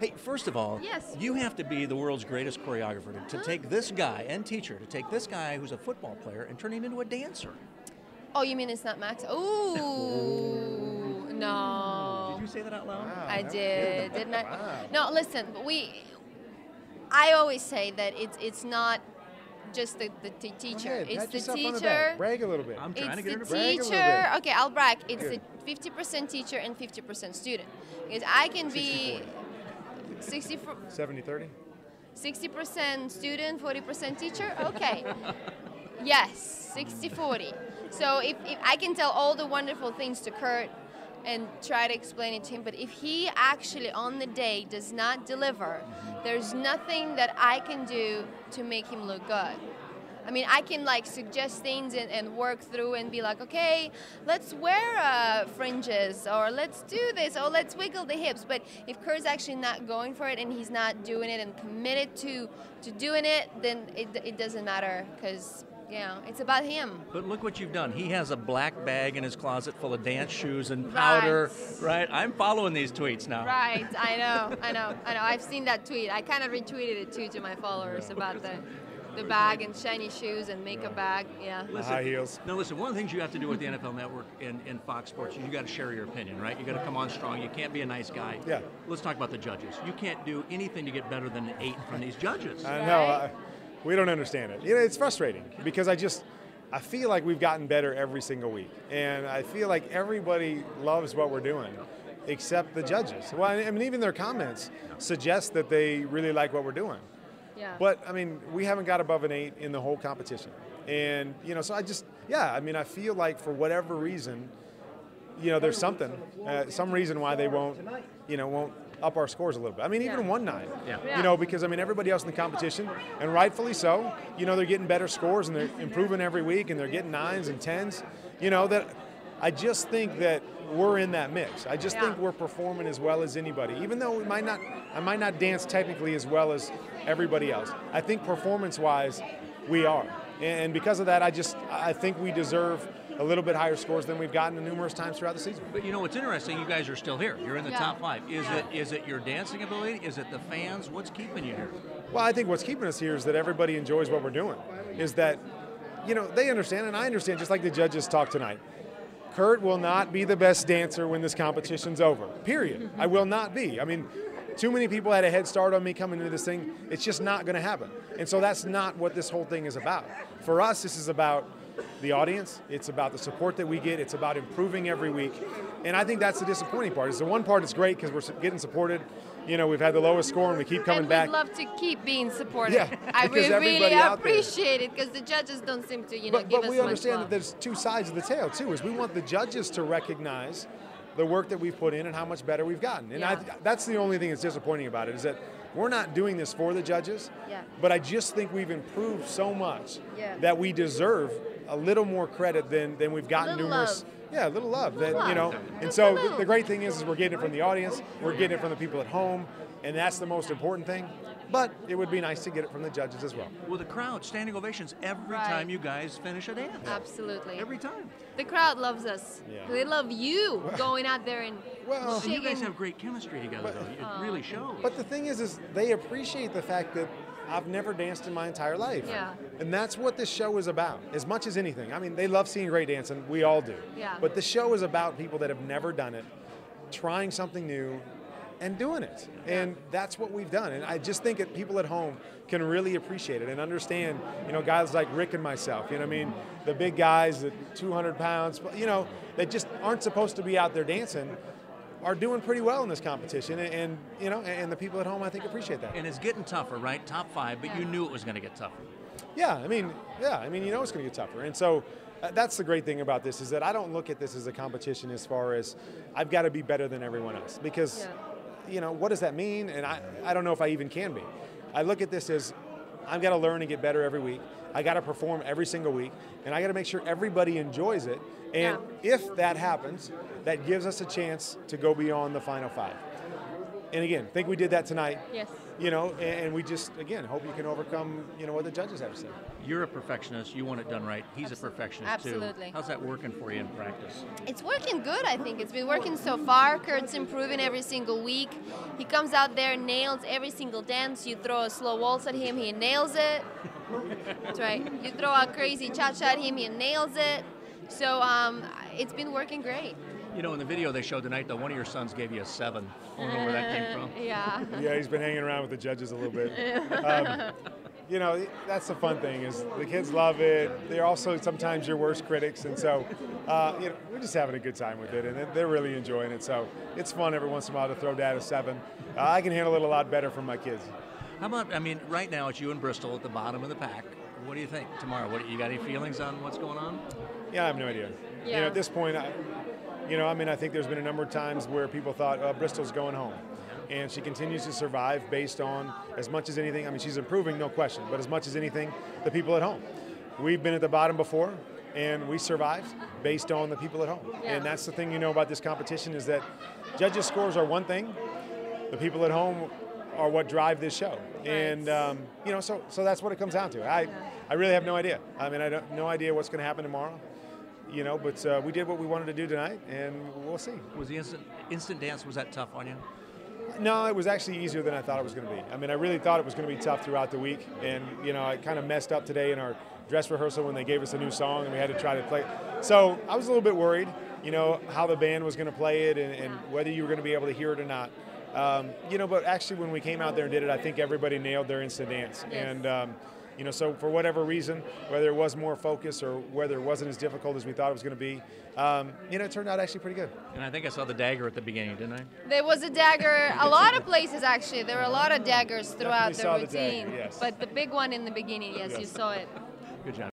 Hey, first of all, Yes. you have to be the world's greatest choreographer to take this guy and teacher, to take this guy who's a football player and turn him into a dancer. Oh, you mean it's not Max? Ooh, no. Did you say that out loud? Wow, I no did, kidding. didn't I? Wow. No, listen, I always say that it's not just the teacher. Go ahead, It's pat the yourself on the teacher. back. Brag a little bit. I'm trying to It's get her the to brag. a little teacher. bit. Okay, I'll brag. It's Good. the 50% teacher and 50% student. Because I can be 70-30? 60% student, 40% teacher. Okay. Yes, 60-40. So if I can tell all the wonderful things to Kurt and try to explain it to him, but if he actually on the day does not deliver, there's nothing that I can do to make him look good. I mean, I can like suggest things and work through and be like, okay, let's wear fringes, or let's do this, or let's wiggle the hips. But if Kurt's actually not going for it and he's not doing it and committed to doing it, then it doesn't matter, because it's about him. But look what you've done. He has a black bag in his closet full of dance shoes and powder, right? I'm following these tweets now. Right, I know. I've seen that tweet. I kind of retweeted it too to my followers about the bag and shiny shoes and makeup bag. Yeah. Listen, High heels. Now listen, one of the things you have to do with the NFL Network and Fox Sports is you got to share your opinion, right? You got to come on strong. You can't be a nice guy. Yeah. Let's talk about the judges. You can't do anything to get better than an 8 from these judges. I know. Right? We don't understand it. It's frustrating because I feel like we've gotten better every single week. And I feel like everybody loves what we're doing except the judges. Well, I mean, even their comments suggest that they really like what we're doing. Yeah. But, I mean, we haven't got above an 8 in the whole competition. And, so I feel like for whatever reason, there's some reason why they won't up our scores a little bit. I mean, even 1-9. Yeah. Because, everybody else in the competition, and rightfully so, they're getting better scores and they're improving every week and they're getting 9s and 10s. That I just think that we're in that mix. I just think we're performing as well as anybody, even though I might not dance technically as well as everybody else. I think performance-wise, we are. And because of that, I think we deserve a little bit higher scores than we've gotten numerous times throughout the season. But what's interesting, you guys are still here. You're in the top 5. Is it your dancing ability? Is it the fans? What's keeping you here? Well, I think what's keeping us here is that everybody enjoys what we're doing. Is that, they understand, and I understand, just like the judges talk tonight. Kurt will not be the best dancer when this competition's over, period. I will not be. I mean, too many people had a head start on me coming into this thing. It's just not going to happen. And so that's not what this whole thing is about. For us, this is about the audience. It's about the support that we get. It's about improving every week. And I think that's the disappointing part. Is the one part is great because we're getting supported. We've had the lowest score and we keep coming back. And we'd love to keep being supported. Yeah, I because really everybody out there- appreciate it, because the judges don't seem to, give us But we much understand love. that there's two sides of the tail too. Is we want the judges to recognize the work that we've put in and how much better we've gotten. And that's the only thing that's disappointing about it, is that we're not doing this for the judges. Yeah. But I just think we've improved so much Yeah. that we deserve a little more credit than we've gotten Little numerous. love. Yeah, a little love. Little love. And Just so a little. the great thing is we're getting it from the audience, we're getting it from the people at home, and that's the most important thing. But it would be nice to get it from the judges as well. Well, the crowd, standing ovations every Right. time you guys finish a dance. Absolutely. Every time. The crowd loves us. Yeah. They love you going out there and Well- And you guys shaking. have great chemistry together, though. It really shows. But the thing is they appreciate the fact that I've never danced in my entire life. Yeah. And that's what this show is about, as much as anything. I mean, they love seeing great dancing. We all do. Yeah. But the show is about people that have never done it, trying something new, and doing it. And that's what we've done. And I just think that people at home can really appreciate it and understand, guys like Rick and myself, the big guys at 200 pounds, that just aren't supposed to be out there dancing, are doing pretty well in this competition, and the people at home, I think, appreciate that. And it's getting tougher, right? Top 5, but you knew it was going to get tougher. I mean, it's going to get tougher. And so that's the great thing about this, is that I don't look at this as a competition as far as I've got to be better than everyone else, because, what does that mean? And I don't know if I even can be. I look at this as I've got to learn and get better every week. I got to perform every single week, and I got to make sure everybody enjoys it. And if that happens, that gives us a chance to go beyond the final 5. And again, think we did that tonight. Yes. You know, and we just, again, hope you can overcome, you know, what the judges have to say. You're a perfectionist. You want it done right. He's a perfectionist too. Absolutely. How's that working for you in practice? It's working good, I think. It's been working so far. Kurt's improving every single week. He comes out there and nails every single dance. You throw a slow waltz at him, he nails it. That's right. You throw a crazy cha-cha at him, he nails it. So it's been working great. You know, in the video they showed tonight, though, one of your sons gave you a 7. I don't know where that came from. Yeah. Yeah, he's been hanging around with the judges a little bit. You know, that's the fun thing is the kids love it. They're also sometimes your worst critics, and so you know, we're just having a good time with it, and they're really enjoying it. So it's fun every once in a while to throw Dad a 7. I can handle it a lot better from my kids. How about, I mean, right now it's you and Bristol at the bottom of the pack. What do you think tomorrow? You got any feelings on what's going on? Yeah, I have no idea. Yeah. You know, at this point, I think there's been a number of times where people thought, Bristol's going home. And she continues to survive based on, as much as anything, I mean, she's improving, no question, but as much as anything, the people at home. We've been at the bottom before, and we survived based on the people at home. Yeah. And that's the thing you know about this competition is that judges' scores are one thing, the people at home are what drive this show. Right. And, you know, so that's what it comes down to. I really have no idea. I mean, I have no idea what's going to happen tomorrow. You know, but we did what we wanted to do tonight, and we'll see. Was the instant dance, was that tough on you? No, it was actually easier than I thought it was going to be. I mean, I really thought it was going to be tough throughout the week, and, you know, I kind of messed up today in our dress rehearsal when they gave us a new song, and we had to try to play. So I was a little bit worried, you know, how the band was going to play it and whether you were going to be able to hear it or not. You know, but actually when we came out there and did it, I think everybody nailed their instant dance. Yes. And, you know, so for whatever reason, whether it was more focus or whether it wasn't as difficult as we thought it was going to be, you know, it turned out actually pretty good. And I think I saw the dagger at the beginning, didn't I? There was a dagger, a lot of places actually. There were a lot of daggers throughout Definitely saw the the dagger, routine. yes. But the big one in the beginning, yes, you saw it. Good job.